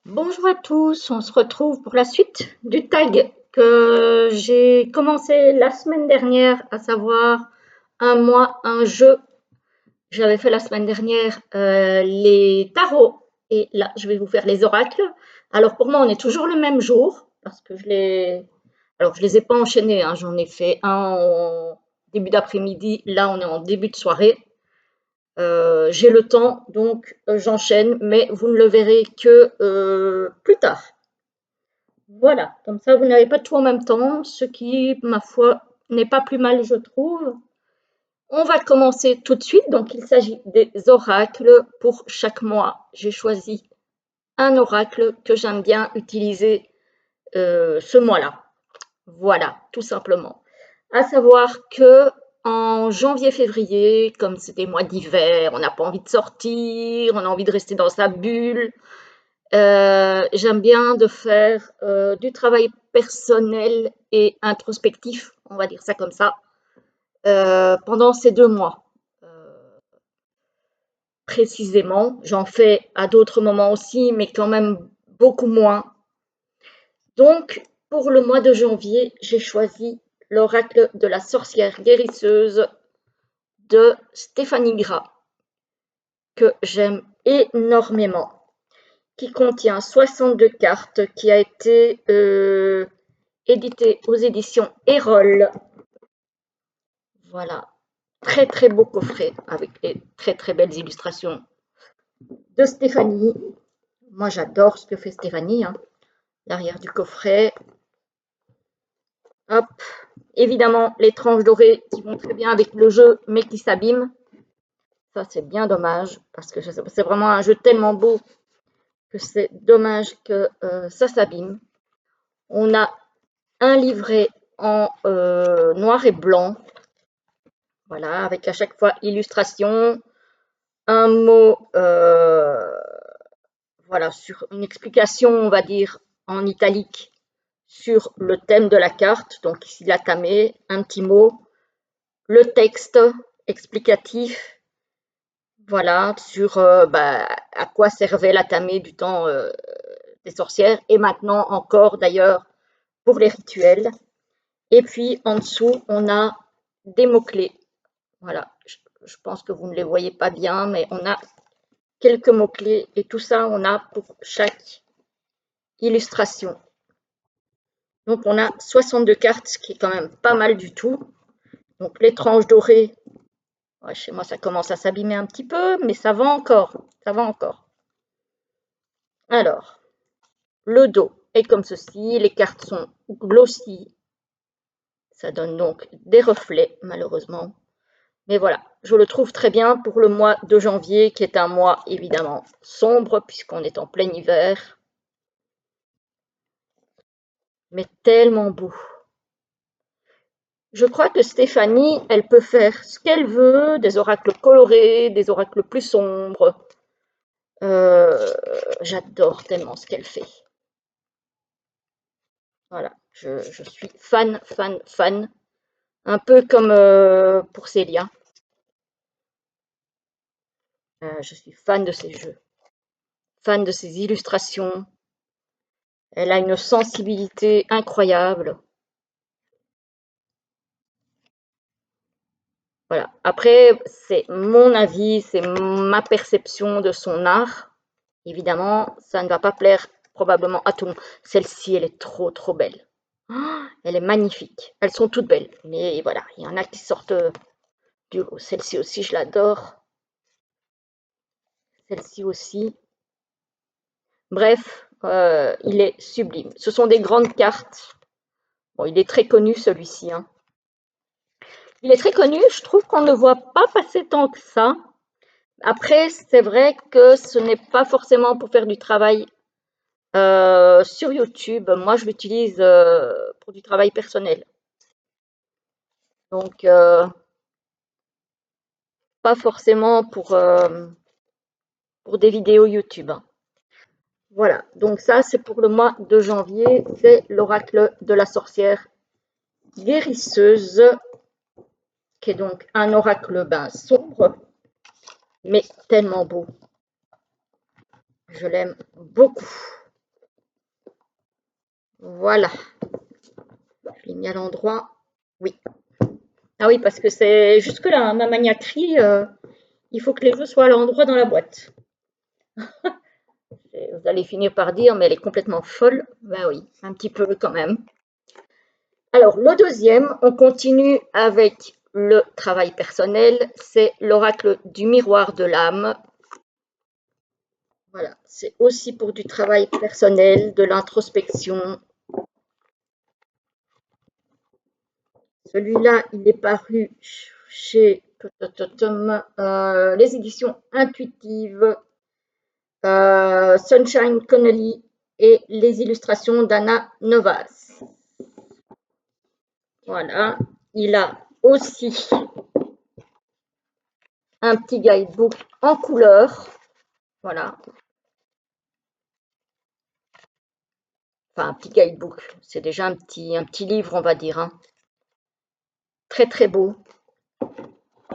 Bonjour à tous, on se retrouve pour la suite du tag que j'ai commencé la semaine dernière, à savoir un mois, un jeu. J'avais fait la semaine dernière les tarots et là je vais vous faire les oracles. Alors pour moi on est toujours le même jour parce que je les ai pas enchaînés, hein. J'en ai fait un en début d'après-midi, là on est en début de soirée. J'ai le temps donc j'enchaîne, mais vous ne le verrez que plus tard. Voilà, comme ça vous n'avez pas tout en même temps, ce qui, ma foi, n'est pas plus mal, je trouve. On va commencer tout de suite. Donc, il s'agit des oracles pour chaque mois. J'ai choisi un oracle que j'aime bien utiliser ce mois-là. Voilà, tout simplement. À savoir que en janvier-février, comme c'est des mois d'hiver, on n'a pas envie de sortir, on a envie de rester dans sa bulle. J'aime bien de faire du travail personnel et introspectif, on va dire ça comme ça, pendant ces 2 mois. Précisément, j'en fais à d'autres moments aussi, mais quand même beaucoup moins. Donc, pour le mois de janvier, j'ai choisi l'oracle de la sorcière guérisseuse de Stéphanie Gras, que j'aime énormément, qui contient 62 cartes, qui a été édité aux éditions Erol. Voilà, très très beau coffret avec des très très belles illustrations de Stéphanie. Moi j'adore ce que fait Stéphanie, hein. L'arrière du coffret. Hop, évidemment les tranches dorées qui vont très bien avec le jeu mais qui s'abîment. Ça c'est bien dommage parce que c'est vraiment un jeu tellement beau que c'est dommage que ça s'abîme. On a un livret en noir et blanc. Voilà, avec à chaque fois illustration, un mot, voilà, sur une explication, on va dire, en italique sur le thème de la carte. Donc ici, la tamée, un petit mot, le texte explicatif, voilà, sur à quoi servait la tamée du temps des sorcières et maintenant encore d'ailleurs pour les rituels. Et puis en dessous, on a des mots-clés. Voilà, je pense que vous ne les voyez pas bien, mais on a quelques mots-clés et tout ça, on a pour chaque illustration. Donc, on a 62 cartes, ce qui est quand même pas mal du tout. Donc, les tranches dorées, ouais, chez moi, ça commence à s'abîmer un petit peu, mais ça va encore. Ça va encore. Alors, le dos est comme ceci. Les cartes sont glossy. Ça donne donc des reflets, malheureusement. Mais voilà, je le trouve très bien pour le mois de janvier, qui est un mois évidemment sombre, puisqu'on est en plein hiver. Mais tellement beau. Je crois que Stéphanie, elle peut faire ce qu'elle veut, des oracles colorés, des oracles plus sombres. Euh, J'adore tellement ce qu'elle fait. Voilà, je suis fan, fan, fan. Un peu comme pour Célia. Je suis fan de ses jeux, fan de ses illustrations. Elle a une sensibilité incroyable. Voilà. Après, c'est mon avis, c'est ma perception de son art. Évidemment, ça ne va pas plaire probablement à tout le monde. Celle-ci, elle est trop, trop belle. Oh, elle est magnifique. Elles sont toutes belles. Mais voilà, il y en a qui sortent du lot. Celle-ci aussi, je l'adore. Celle-ci aussi. Bref, il est sublime. Ce sont des grandes cartes. Bon, il est très connu celui-ci, hein. Il est très connu. Je trouve qu'on ne voit pas passer tant que ça. Après, c'est vrai que ce n'est pas forcément pour faire du travail sur YouTube. Moi, je l'utilise pour du travail personnel. Donc, pas forcément pour des vidéos YouTube. Voilà, donc ça, c'est pour le mois de janvier. C'est l'oracle de la sorcière guérisseuse, qui est donc un oracle sombre, mais tellement beau. Je l'aime beaucoup. Voilà. Je l'ai mis à l'endroit. Oui. Ah oui, parce que c'est jusque-là, hein, ma maniaquerie, il faut que les jeux soient à l'endroit dans la boîte. Vous allez finir par dire, mais elle est complètement folle. Ben oui, un petit peu quand même. Alors, le deuxième, on continue avec le travail personnel, c'est l'oracle du miroir de l'âme. Voilà, c'est aussi pour du travail personnel, de l'introspection. Celui-là, il est paru chez les éditions intuitives, Sunshine Connelly et les illustrations d'Anna Novas. Voilà, il a aussi un petit guidebook en couleur. Voilà. Enfin, un petit guidebook. C'est déjà un petit livre, on va dire. Hein. Très, très beau.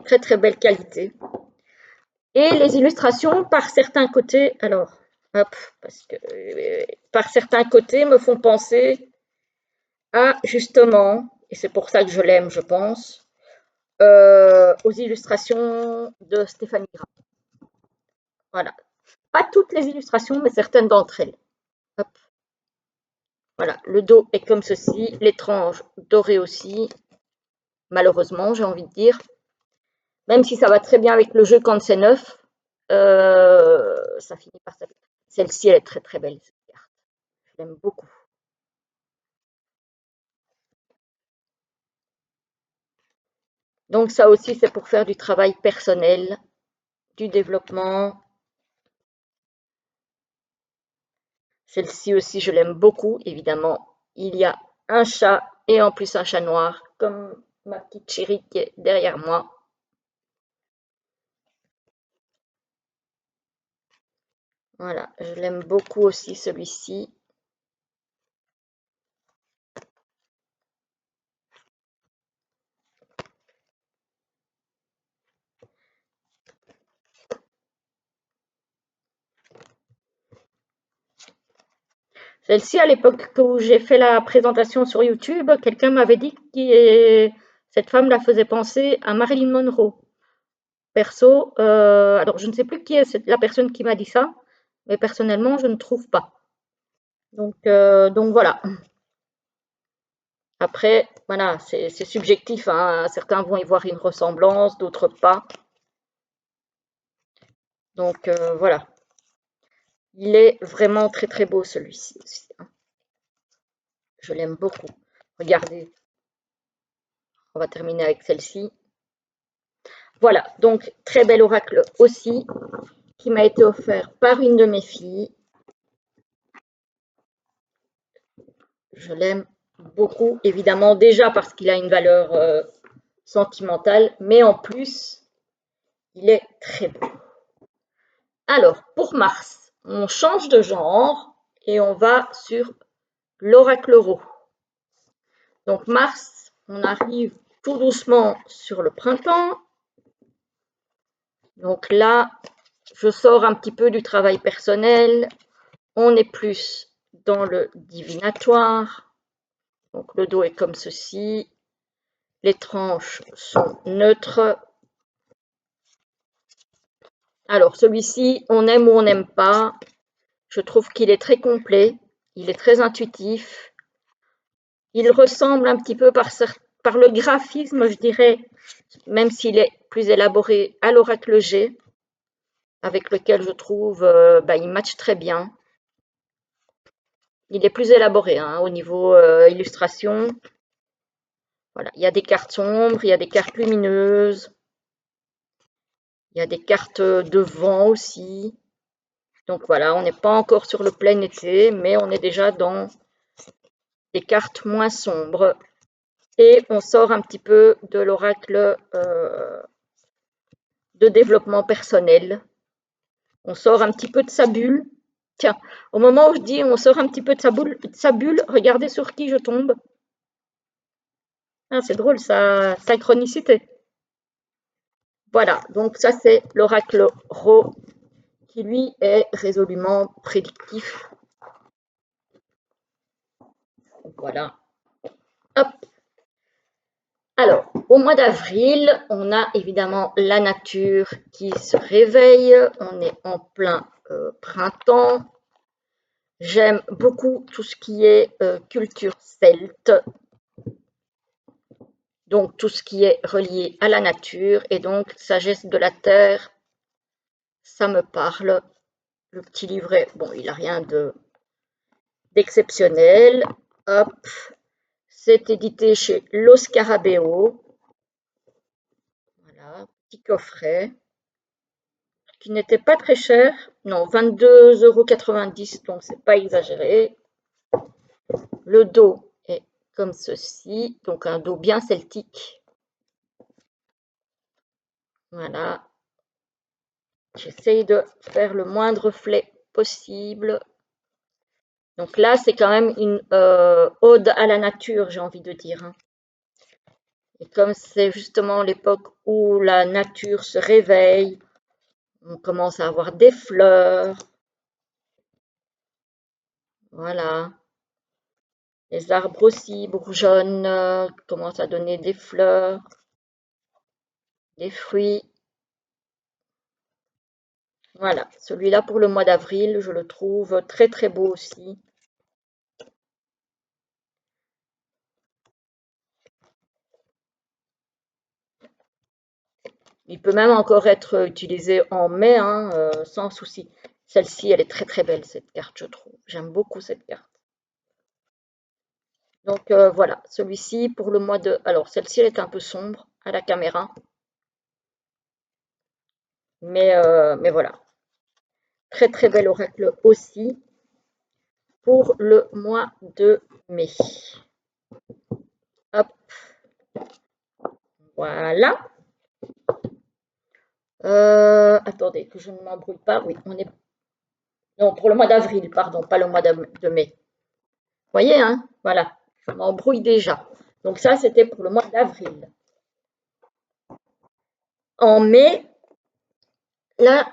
Très, très belle qualité. Et les illustrations, par certains côtés, alors, hop, parce que par certains côtés me font penser à, justement, et c'est pour ça que je l'aime, je pense, aux illustrations de Stéphanie Gras. Voilà. Pas toutes les illustrations, mais certaines d'entre elles. Hop. Voilà, le dos est comme ceci, l'étrange doré aussi, malheureusement, j'ai envie de dire. Même si ça va très bien avec le jeu quand c'est neuf, ça finit par s'appeler. Celle-ci, elle est très très belle, cette carte. Je l'aime beaucoup. Donc ça aussi, c'est pour faire du travail personnel, du développement. Celle-ci aussi, je l'aime beaucoup, évidemment. Il y a un chat et en plus un chat noir, comme ma petite chérie qui est derrière moi. Voilà, je l'aime beaucoup aussi celui-ci. Celle-ci, à l'époque où j'ai fait la présentation sur YouTube, quelqu'un m'avait dit que cette femme la faisait penser à Marilyn Monroe. Perso, alors je ne sais plus qui est la personne qui m'a dit ça, mais personnellement, je ne trouve pas. Donc voilà. Après, voilà, c'est subjectif, hein. Certains vont y voir une ressemblance, d'autres pas. Donc voilà. Il est vraiment très très beau celui-ci aussi. Hein. Je l'aime beaucoup. Regardez, on va terminer avec celle-ci. Voilà, donc très bel oracle aussi, qui m'a été offert par une de mes filles. Je l'aime beaucoup, évidemment, déjà parce qu'il a une valeur sentimentale, mais en plus, il est très beau. Alors, pour Mars, on change de genre et on va sur l'oracle rose. Donc Mars, on arrive tout doucement sur le printemps. Donc là, je sors un petit peu du travail personnel. On est plus dans le divinatoire. Donc le dos est comme ceci. Les tranches sont neutres. Alors celui-ci, on aime ou on n'aime pas. Je trouve qu'il est très complet. Il est très intuitif. Il ressemble un petit peu par le graphisme, je dirais, même s'il est plus élaboré, à l'oracle G, avec lequel je trouve il match très bien. Il est plus élaboré hein, au niveau illustration. Voilà, il y a des cartes sombres, il y a des cartes lumineuses, il y a des cartes de vent aussi. Donc voilà, on n'est pas encore sur le plein été, mais on est déjà dans des cartes moins sombres. Et on sort un petit peu de l'oracle de développement personnel. On sort un petit peu de sa bulle. Tiens, au moment où je dis on sort un petit peu de sa bulle, regardez sur qui je tombe. Ah, c'est drôle, sa synchronicité. Voilà, donc ça c'est l'oracle Ro qui lui est résolument prédictif. Voilà. Hop. Alors, au mois d'avril, on a évidemment la nature qui se réveille. On est en plein printemps. J'aime beaucoup tout ce qui est culture celte. Donc, tout ce qui est relié à la nature et donc sagesse de la terre, ça me parle. Le petit livret, bon, il n'a rien d'exceptionnel. Hop, c'est édité chez Lo Scarabeo. Voilà, petit coffret qui n'était pas très cher. Non, 22,90 €, donc c'est pas exagéré. Le dos est comme ceci, donc un dos bien celtique. Voilà. J'essaye de faire le moindre reflet possible. Donc là, c'est quand même une ode à la nature, j'ai envie de dire, hein. Et comme c'est justement l'époque où la nature se réveille, on commence à avoir des fleurs. Voilà. Les arbres aussi bourgeonnent, commencent à donner des fleurs, des fruits. Voilà. Celui-là pour le mois d'avril, je le trouve très très beau aussi. Il peut même encore être utilisé en mai, hein, sans souci. Celle-ci, elle est très très belle, cette carte, je trouve. J'aime beaucoup cette carte. Donc voilà, celui-ci pour le mois de... Alors, celle-ci, elle est un peu sombre à la caméra. Mais voilà. Très très bel oracle aussi pour le mois de mai. Hop. Voilà. Attendez, que je ne m'embrouille pas. Oui, on est... Non, pour le mois d'avril, pardon, pas le mois de mai. Vous voyez, hein? Voilà, je m'embrouille déjà. Donc ça, c'était pour le mois d'avril. En mai, là,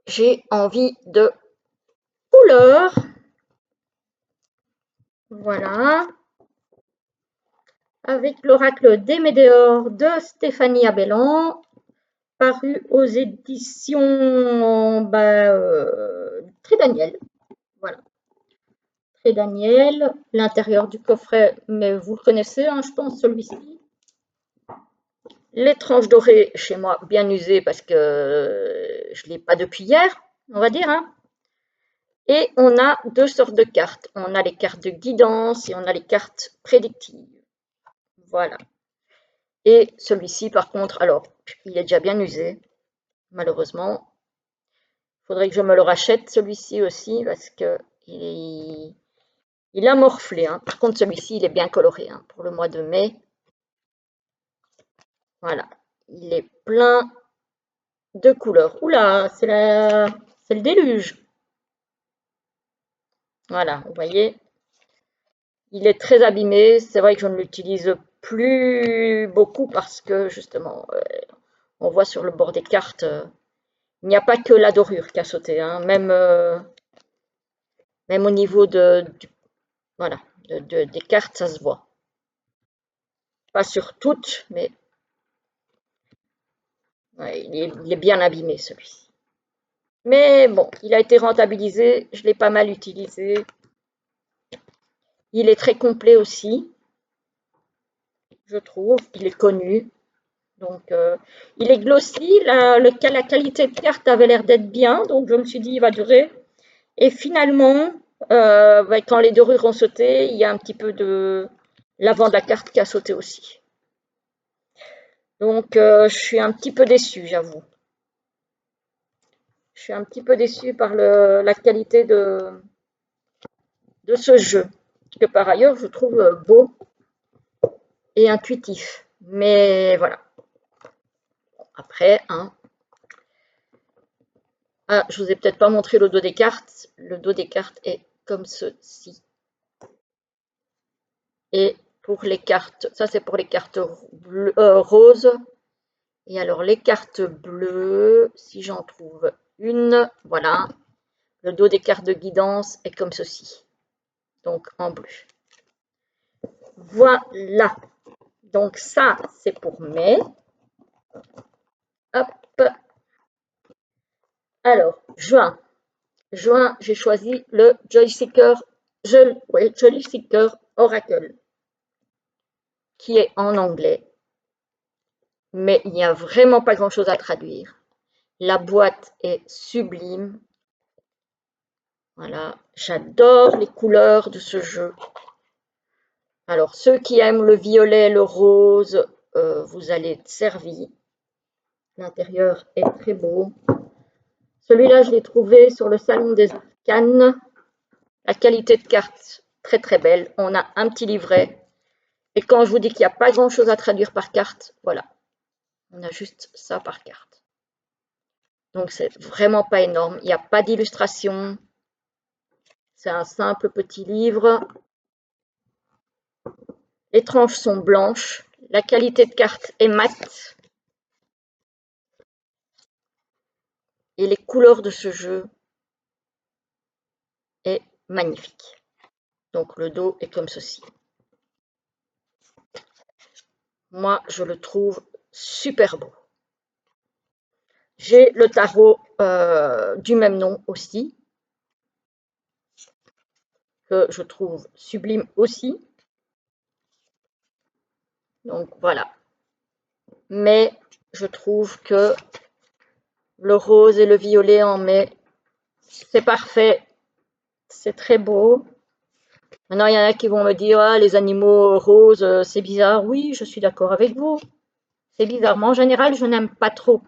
j'ai envie de couleur. Voilà. Avec l'oracle des Médéors de Stéphanie Abellan, paru aux éditions Très Daniel. Voilà. Très Daniel. L'intérieur du coffret, mais vous le connaissez, hein, je pense, celui-ci. Les tranches dorées chez moi, bien usées parce que je ne l'ai pas depuis hier, on va dire, hein. Et on a deux sortes de cartes. On a les cartes de guidance et on a les cartes prédictives. Voilà. Et celui-ci, par contre, alors, il est déjà bien usé, malheureusement. Il faudrait que je me le rachète, celui-ci aussi, parce que il a morflé, hein. Par contre, celui-ci, il est bien coloré, hein, pour le mois de mai. Voilà. Il est plein de couleurs. Oula, c'est le déluge. Voilà, vous voyez. Il est très abîmé. C'est vrai que je ne l'utilise plus beaucoup parce que, justement, on voit sur le bord des cartes, il n'y a pas que la dorure qui a sauté, hein. Même au niveau voilà, des cartes, ça se voit. Pas sur toutes, mais ouais, il est bien abîmé celui-ci. Mais bon, il a été rentabilisé, je l'ai pas mal utilisé. Il est très complet aussi, je trouve. Il est connu. Donc, il est glossy. La qualité de carte avait l'air d'être bien, donc je me suis dit, il va durer. Et finalement, quand les dorures ont sauté, il y a un petit peu de l'avant de la carte qui a sauté aussi. Donc, je suis un petit peu déçue, j'avoue. Je suis un petit peu déçue par la qualité de ce jeu, que par ailleurs, je trouve beau et intuitif. Mais voilà. Après, hein. Ah, je vous ai peut-être pas montré le dos des cartes. Le dos des cartes est comme ceci. Et pour les cartes, ça c'est pour les cartes roses. Et alors les cartes bleues, si j'en trouve une, voilà. Le dos des cartes de guidance est comme ceci. Donc en bleu. Voilà. Donc ça, c'est pour mai. Hop. Alors, juin. Juin, j'ai choisi le Joy Seeker Oracle, qui est en anglais, mais il n'y a vraiment pas grand-chose à traduire. La boîte est sublime. Voilà, j'adore les couleurs de ce jeu. Alors, ceux qui aiment le violet, le rose, vous allez être servis. L'intérieur est très beau. Celui-là, je l'ai trouvé sur le salon des Arcanes. La qualité de carte, très très belle. On a un petit livret. Et quand je vous dis qu'il n'y a pas grand-chose à traduire par carte, voilà. On a juste ça par carte. Donc, c'est vraiment pas énorme. Il n'y a pas d'illustration. C'est un simple petit livre. Les tranches sont blanches. La qualité de carte est mate. Et les couleurs de ce jeu est magnifique. Donc, le dos est comme ceci. Moi, je le trouve super beau. J'ai le tarot du même nom aussi, que je trouve sublime aussi. Donc voilà. Mais je trouve que le rose et le violet en mai, c'est parfait. C'est très beau. Maintenant, il y en a qui vont me dire, ah, les animaux roses, c'est bizarre. Oui, je suis d'accord avec vous. C'est bizarre. Moi, en général, je n'aime pas trop.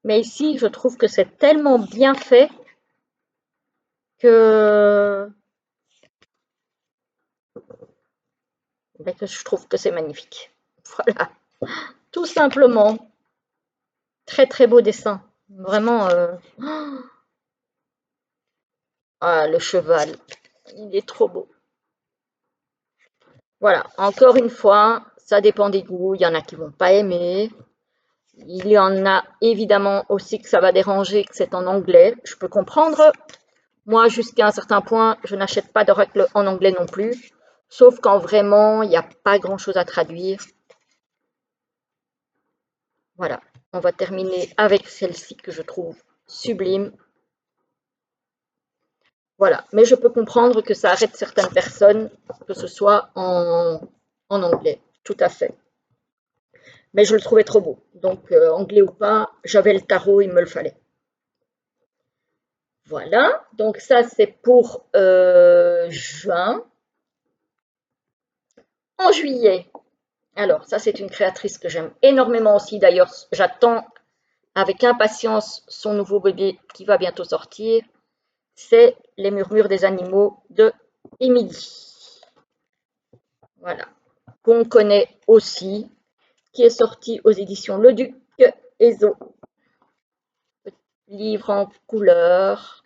Mais ici, je trouve que c'est tellement bien fait que je trouve que c'est magnifique. Voilà, tout simplement. Très très beau dessin. Vraiment, ah, le cheval, il est trop beau. Voilà, encore une fois, ça dépend des goûts. Il y en a qui vont pas aimer. Il y en a évidemment aussi que ça va déranger, que c'est en anglais. Je peux comprendre. Moi, jusqu'à un certain point, je n'achète pas d'oracle en anglais non plus. Sauf quand vraiment, il n'y a pas grand-chose à traduire. Voilà, on va terminer avec celle-ci que je trouve sublime. Voilà, mais je peux comprendre que ça arrête certaines personnes, que ce soit en anglais, tout à fait. Mais je le trouvais trop beau. Donc, anglais ou pas, j'avais le tarot, il me le fallait. Voilà, donc ça c'est pour juin. En juillet, alors ça c'est une créatrice que j'aime énormément aussi. D'ailleurs, j'attends avec impatience son nouveau bébé qui va bientôt sortir. C'est Les Murmures des animaux de Émilie. Voilà, qu'on connaît aussi, qui est sorti aux éditions Le Duc Ezo. Livre en couleur.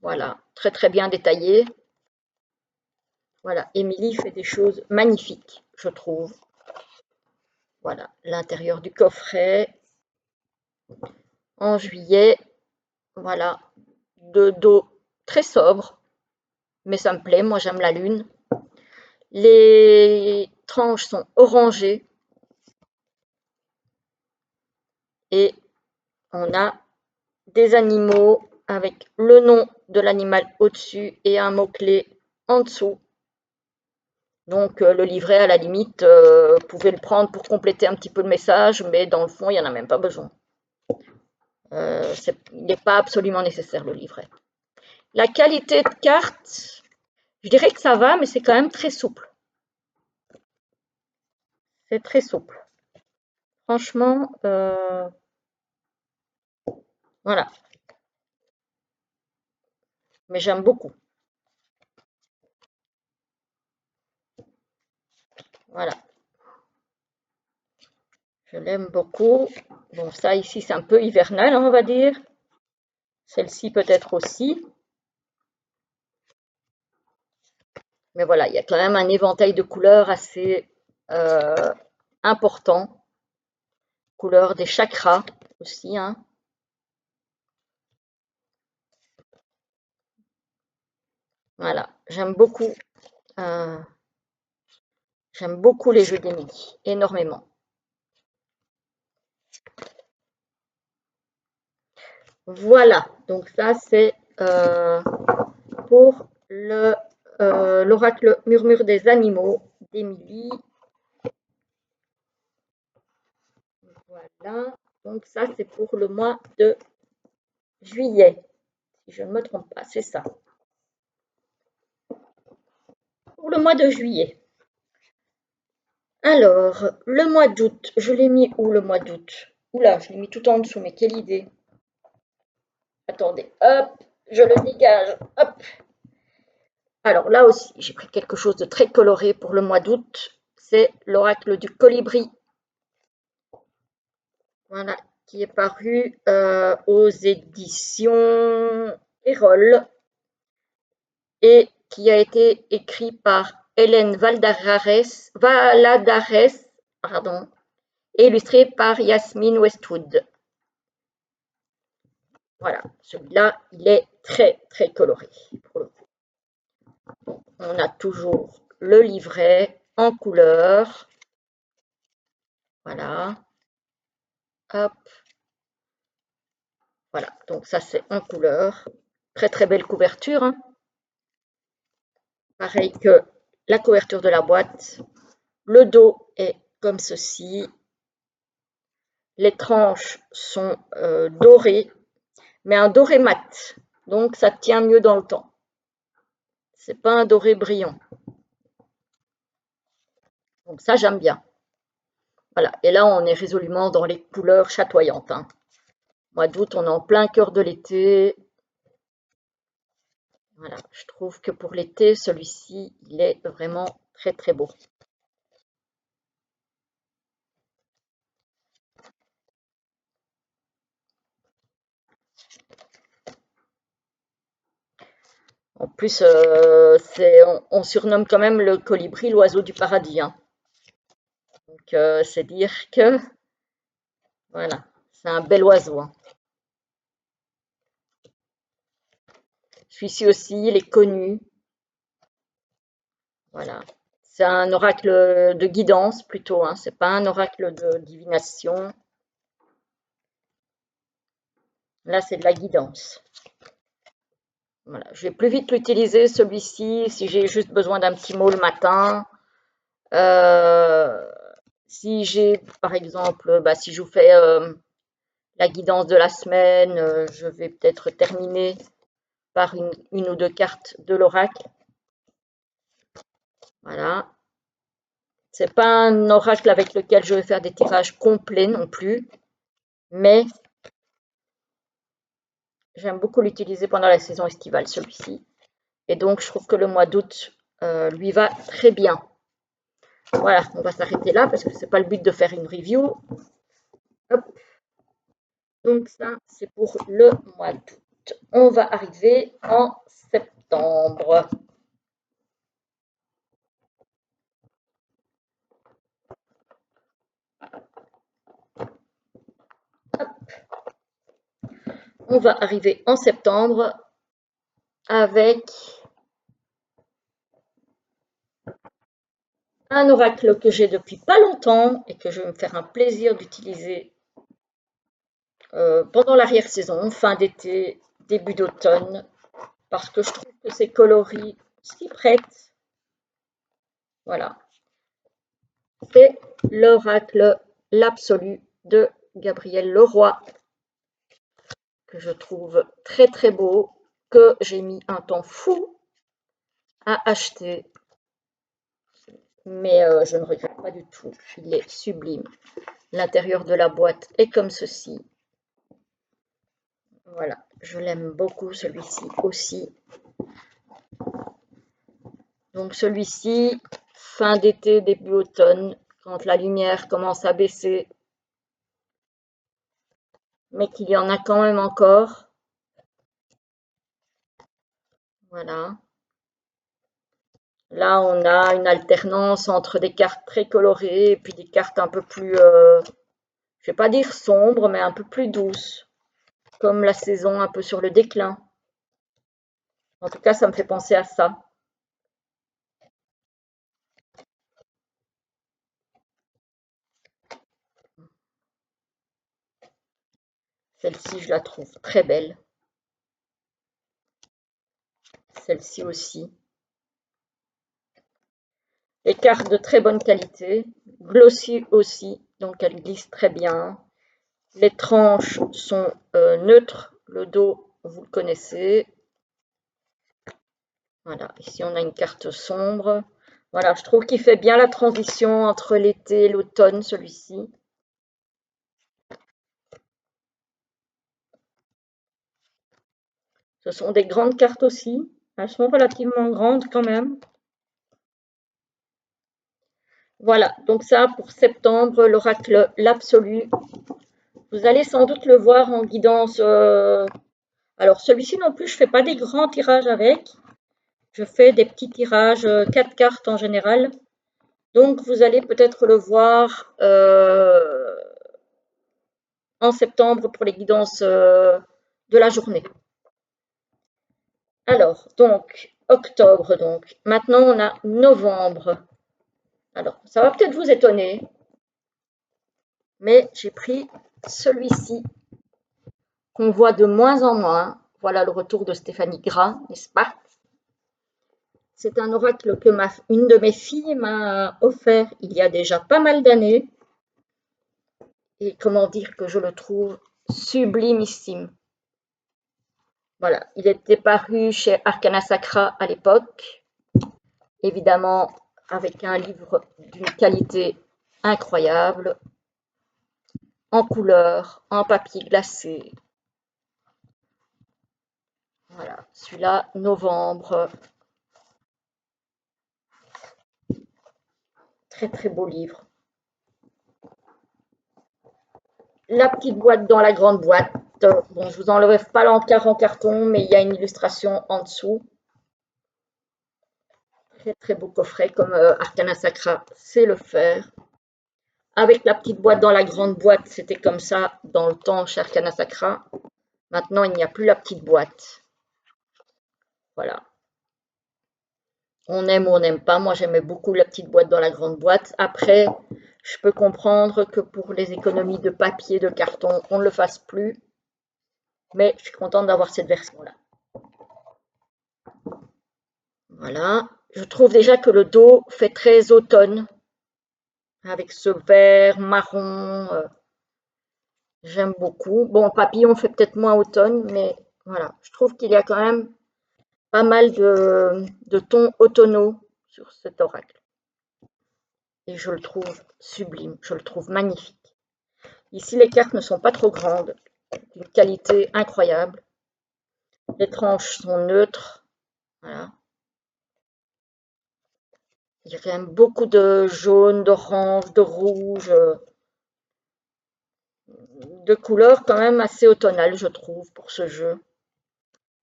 Voilà, très très bien détaillé. Voilà, Émilie fait des choses magnifiques, je trouve. Voilà, l'intérieur du coffret. En juillet, voilà, de dos très sobre, mais ça me plaît, moi j'aime la lune. Les tranches sont orangées et on a des animaux avec le nom de l'animal au-dessus et un mot-clé en dessous. Donc le livret, à la limite, vous pouvez le prendre pour compléter un petit peu le message, mais dans le fond, il n'y en a même pas besoin. Il n'est pas absolument nécessaire, le livret. La qualité de carte, je dirais que ça va, mais c'est quand même très souple. C'est très souple. Franchement, voilà. Mais j'aime beaucoup. Voilà. Je l'aime beaucoup. Bon, ça ici, c'est un peu hivernal, on va dire. Celle-ci peut-être aussi. Mais voilà, il y a quand même un éventail de couleurs assez important. Couleur des chakras aussi, hein. Voilà, j'aime beaucoup J'aime beaucoup les jeux des midi, énormément. Voilà, donc ça c'est pour l'oracle Murmure des animaux d'Émilie. Voilà, donc ça c'est pour le mois de juillet, si je ne me trompe pas, c'est ça. Pour le mois de juillet. Alors, le mois d'août, je l'ai mis où le mois d'août? Oula, je l'ai mis tout en dessous, mais quelle idée. Attendez, hop, je le dégage, hop. Alors là aussi, j'ai pris quelque chose de très coloré pour le mois d'août. C'est l'oracle du colibri. Voilà, qui est paru aux éditions Erol et qui a été écrit par Hélène Valadares, pardon, et illustré par Yasmine Westwood. Voilà, celui-là, il est très très coloré. Pour le coup. On a toujours le livret en couleur. Voilà. Hop. Voilà, donc ça c'est en couleur. Très très belle couverture. Hein. Pareil que la couverture de la boîte. Le dos est comme ceci. Les tranches sont dorées, mais un doré mat. Donc ça tient mieux dans le temps. C'est pas un doré brillant. Donc ça j'aime bien. Voilà, et là on est résolument dans les couleurs chatoyantes. Hein. Mois d'août, on est en plein cœur de l'été. Voilà, je trouve que pour l'été, celui-ci, il est vraiment très très beau. En plus, on surnomme quand même le colibri l'oiseau du paradis. Hein. Donc, c'est dire que, voilà, c'est un bel oiseau. Hein. Celui-ci aussi, il est connu. Voilà. C'est un oracle de guidance plutôt. Hein. C'est pas un oracle de divination. Là, c'est de la guidance. Voilà. Je vais plus vite l'utiliser, celui-ci, si j'ai juste besoin d'un petit mot le matin. Si j'ai, par exemple, si je vous fais la guidance de la semaine, je vais peut-être terminer par une ou deux cartes de l'oracle. Voilà. C'est pas un oracle avec lequel je vais faire des tirages complets non plus, mais j'aime beaucoup l'utiliser pendant la saison estivale, celui-ci. Et donc, je trouve que le mois d'août lui va très bien. Voilà, on va s'arrêter là parce que c'est pas le but de faire une review. Hop. Donc ça, c'est pour le mois d'août. On va arriver en septembre. Hop. On va arriver en septembre avec un oracle que j'ai depuis pas longtemps et que je vais me faire un plaisir d'utiliser pendant l'arrière-saison, fin d'été, début d'automne, parce que je trouve que ces coloris s'y prêtent. Voilà. C'est l'oracle L'Absolu de Gabriel Leroy, que je trouve très très beau, que j'ai mis un temps fou à acheter, mais je ne regrette pas du tout, il est sublime. L'intérieur de la boîte est comme ceci. Voilà, je l'aime beaucoup celui-ci aussi. Donc celui-ci, fin d'été, début automne, quand la lumière commence à baisser, mais qu'il y en a quand même encore. Voilà. Là, on a une alternance entre des cartes très colorées et puis des cartes un peu plus, je vais pas dire sombres, mais un peu plus douces, comme la saison un peu sur le déclin. En tout cas, ça me fait penser à ça. Celle-ci, je la trouve très belle. Celle-ci aussi. Les cartes de très bonne qualité. Glossy aussi, donc elle glisse très bien. Les tranches sont neutres. Le dos, vous le connaissez. Voilà, ici on a une carte sombre. Voilà, je trouve qu'il fait bien la transition entre l'été et l'automne, celui-ci. Ce sont des grandes cartes aussi. Elles sont relativement grandes quand même. Voilà, donc ça pour septembre, l'oracle l'absolu. Vous allez sans doute le voir en guidance. Alors celui-ci non plus, je ne fais pas des grands tirages avec. Je fais des petits tirages, 4 cartes en général. Donc vous allez peut-être le voir en septembre pour les guidances de la journée. Alors, donc, octobre, donc. Maintenant, on a novembre. Alors, ça va peut-être vous étonner, mais j'ai pris celui-ci qu'on voit de moins en moins. Voilà le retour de Stéphanie Gras, n'est-ce pas? C'est un oracle que une de mes filles m'a offert il y a déjà pas mal d'années. Et comment dire que je le trouve sublimissime. Voilà, il était paru chez Arcana Sacra à l'époque, évidemment avec un livre d'une qualité incroyable, en couleur, en papier glacé. Voilà, celui-là, novembre. Très très beau livre. La petite boîte dans la grande boîte. Bon, je vous enlève pas l'encart en carton, mais il y a une illustration en dessous. Très très beau coffret comme Arcana Sacra sait le faire. Avec la petite boîte dans la grande boîte, c'était comme ça dans le temps chez Arcana Sacra. Maintenant, il n'y a plus la petite boîte. Voilà. On aime ou on n'aime pas. Moi, j'aimais beaucoup la petite boîte dans la grande boîte. Après, je peux comprendre que pour les économies de papier, de carton, on ne le fasse plus. Mais je suis contente d'avoir cette version-là. Voilà. Je trouve déjà que le dos fait très automne. Avec ce vert marron. J'aime beaucoup. Bon, le papillon fait peut-être moins automne, mais voilà. Je trouve qu'il y a quand même pas mal de tons automnaux sur cet oracle. Et je le trouve sublime, je le trouve magnifique. Ici, les cartes ne sont pas trop grandes, d'une qualité incroyable. Les tranches sont neutres. Voilà. Il y a quand même beaucoup de jaune, d'orange, de rouge, de couleurs quand même assez automnales, je trouve, pour ce jeu.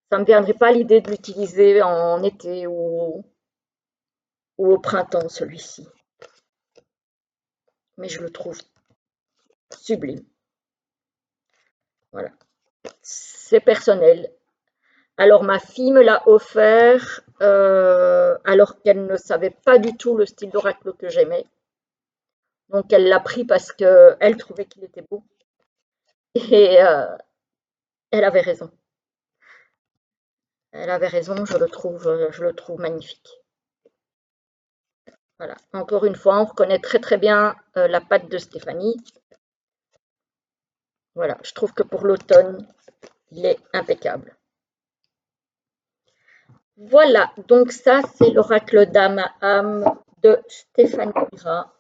Ça ne me viendrait pas l'idée de l'utiliser en été ou au printemps, celui-ci. Mais je le trouve sublime. Voilà. C'est personnel. Alors ma fille me l'a offert alors qu'elle ne savait pas du tout le style d'oracle que j'aimais. Donc elle l'a pris parce qu'elle trouvait qu'il était beau. Et elle avait raison. Elle avait raison, je le trouve magnifique. Voilà. Encore une fois, on reconnaît très très bien la patte de Stéphanie. Voilà, je trouve que pour l'automne, il est impeccable. Voilà, donc ça c'est l'oracle d'âme à âme de Stéphanie Gras,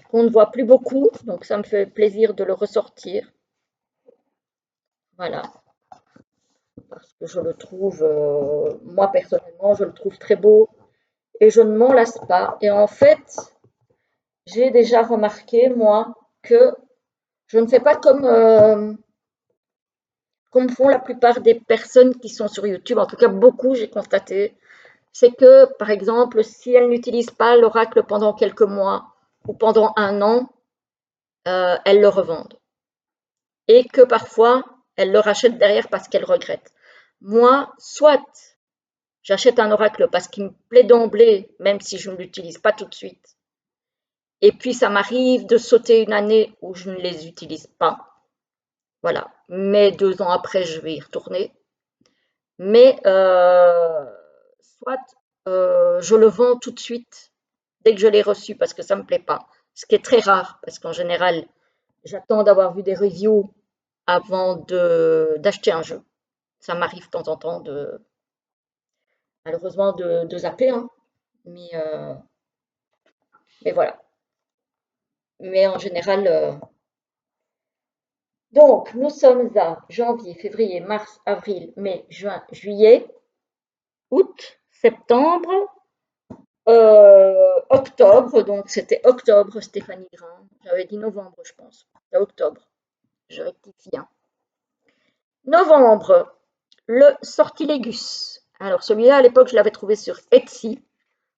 qu'on ne voit plus beaucoup, donc ça me fait plaisir de le ressortir. Voilà, parce que je le trouve, moi personnellement, je le trouve très beau et je ne m'en lasse pas. Et en fait, j'ai déjà remarqué, moi, que je ne fais pas comme font la plupart des personnes qui sont sur YouTube, en tout cas beaucoup, j'ai constaté, c'est que, par exemple, si elles n'utilisent pas l'oracle pendant quelques mois ou pendant un an, elles le revendent. Et que parfois, elles le rachètent derrière parce qu'elles regrettent. Moi, soit j'achète un oracle parce qu'il me plaît d'emblée, même si je ne l'utilise pas tout de suite. Et puis, ça m'arrive de sauter une année où je ne les utilise pas. Voilà. Mais 2 ans après, je vais y retourner. Mais soit je le vends tout de suite dès que je l'ai reçu parce que ça me plaît pas. Ce qui est très rare parce qu'en général, j'attends d'avoir vu des reviews avant d'acheter un jeu. Ça m'arrive de temps en temps malheureusement de zapper, hein. Mais, euh, mais voilà. Mais en général, donc nous sommes à janvier, février, mars, avril, mai, juin, juillet, août, septembre, octobre. Donc c'était octobre, Stéphanie Grand. J'avais dit novembre, je pense. C'est octobre. Je rectifie, hein. Novembre, le Sortilégus. Alors celui-là, à l'époque, je l'avais trouvé sur Etsy.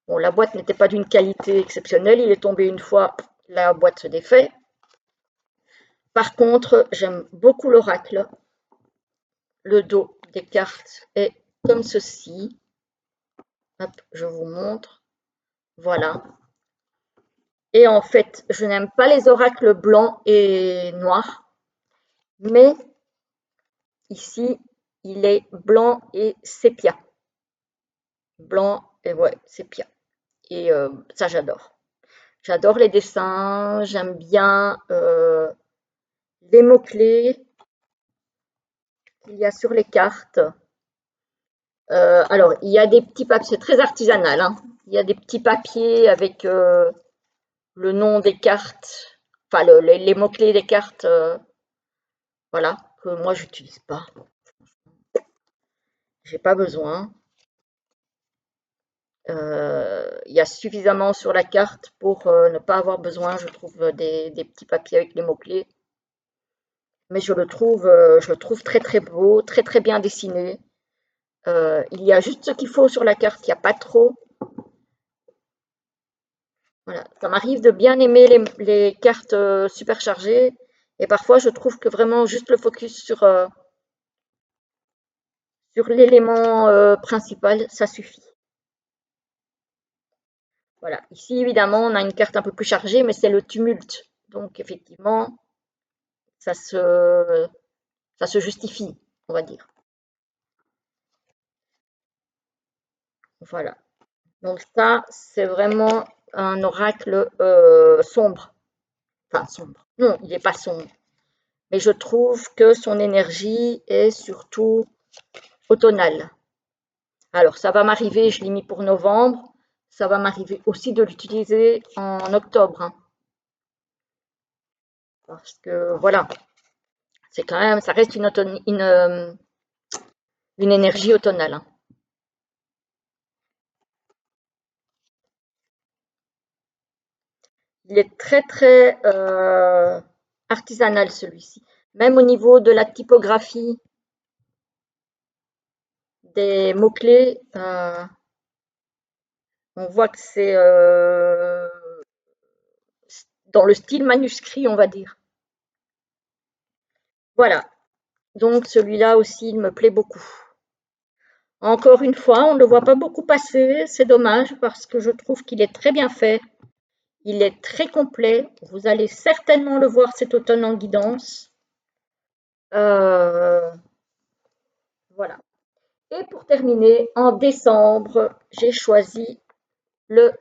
Bon, la boîte n'était pas d'une qualité exceptionnelle. Il est tombé une fois, la boîte se défait. Par contre, j'aime beaucoup l'oracle. Le dos des cartes est comme ceci. Hop, je vous montre. Voilà. Et en fait, je n'aime pas les oracles blancs et noirs, mais ici, il est blanc et sépia. Blanc et ouais, sépia. Et ça, j'adore. J'adore les dessins, j'aime bien les mots-clés qu'il y a sur les cartes. Alors, il y a des petits papiers, c'est très artisanal, hein. Il y a des petits papiers avec le nom des cartes, enfin les mots-clés des cartes, voilà, que moi j'utilise pas. J'ai pas besoin. Il y a suffisamment sur la carte pour ne pas avoir besoin, je trouve, des petits papiers avec les mots-clés. Mais je le trouve très très beau, très très bien dessiné. Il y a juste ce qu'il faut sur la carte, il n'y a pas trop. Voilà. Ça m'arrive de bien aimer les cartes superchargées et parfois je trouve que vraiment juste le focus sur l'élément principal, ça suffit. Voilà. Ici, évidemment, on a une carte un peu plus chargée, mais c'est le tumulte. Donc, effectivement, ça se, ça se justifie, on va dire. Voilà. Donc, ça, c'est vraiment un oracle sombre. Enfin, sombre. Non, il n'est pas sombre. Mais je trouve que son énergie est surtout automnale. Alors, ça va m'arriver, je l'ai mis pour novembre, ça va m'arriver aussi de l'utiliser en octobre, hein. Parce que voilà, c'est quand même, ça reste une énergie automnale, hein. Il est très très artisanal celui-ci. Même au niveau de la typographie des mots-clés, on voit que c'est dans le style manuscrit, on va dire. Voilà, donc celui-là aussi, il me plaît beaucoup. Encore une fois, on ne le voit pas beaucoup passer, c'est dommage parce que je trouve qu'il est très bien fait. Il est très complet. Vous allez certainement le voir cet automne en guidance. Euh, voilà. Et pour terminer, en décembre, j'ai choisi le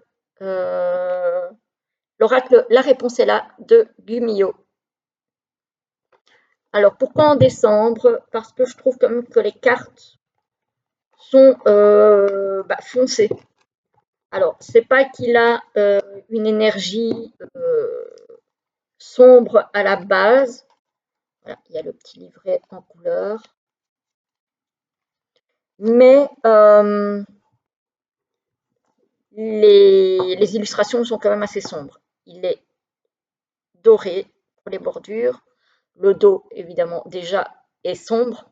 l'oracle La réponse est là de Gumio. Alors pourquoi en décembre? Parce que je trouve quand même que les cartes sont foncées. Alors, c'est pas qu'il a une énergie sombre à la base. Voilà, il y a le petit livret en couleur. Mais les illustrations sont quand même assez sombres. Il est doré pour les bordures. Le dos, évidemment, déjà est sombre.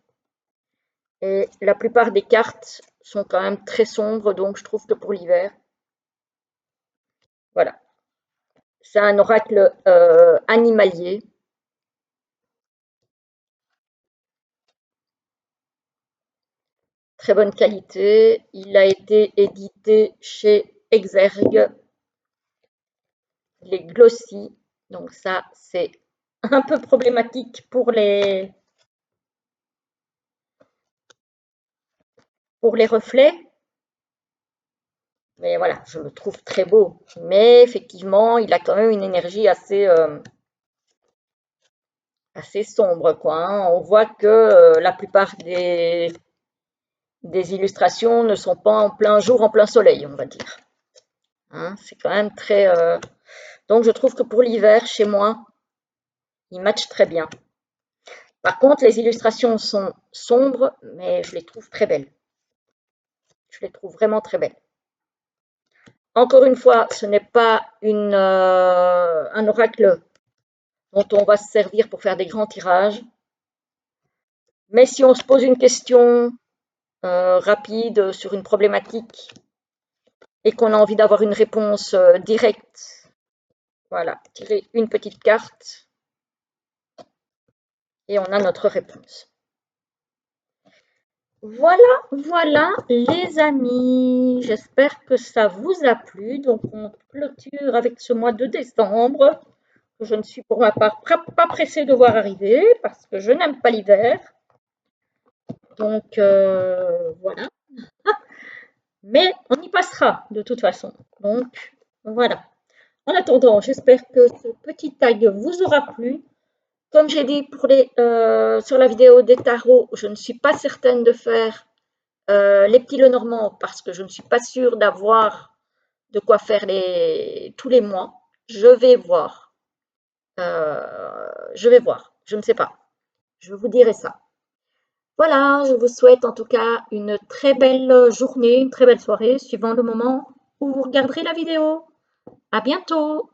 Et la plupart des cartes sont quand même très sombres, donc je trouve que pour l'hiver, voilà. C'est un oracle animalier. Très bonne qualité. Il a été édité chez Exergue. Il est glossy, donc ça c'est un peu problématique pour pour les reflets. Mais voilà, je le trouve très beau. Mais effectivement, il a quand même une énergie assez sombre, quoi, hein. On voit que la plupart des illustrations ne sont pas en plein jour, en plein soleil, on va dire. Hein, c'est quand même très... Donc je trouve que pour l'hiver, chez moi, il match très bien. Par contre, les illustrations sont sombres, mais je les trouve très belles. Je les trouve vraiment très belles. Encore une fois, ce n'est pas un oracle dont on va se servir pour faire des grands tirages. Mais si on se pose une question rapide sur une problématique et qu'on a envie d'avoir une réponse directe, voilà, tirer une petite carte et on a notre réponse. Voilà, voilà les amis, j'espère que ça vous a plu. Donc on clôture avec ce mois de décembre, que je ne suis pour ma part pas pressée de voir arriver, parce que je n'aime pas l'hiver. Donc voilà, mais on y passera de toute façon. Donc voilà. En attendant, j'espère que ce petit tag vous aura plu. Comme j'ai dit sur la vidéo des tarots, je ne suis pas certaine de faire les petits Lenormand parce que je ne suis pas sûre d'avoir de quoi faire tous les mois. Je vais voir. Je ne sais pas. Je vous dirai ça. Voilà, je vous souhaite en tout cas une très belle journée, une très belle soirée, suivant le moment où vous regarderez la vidéo. À bientôt!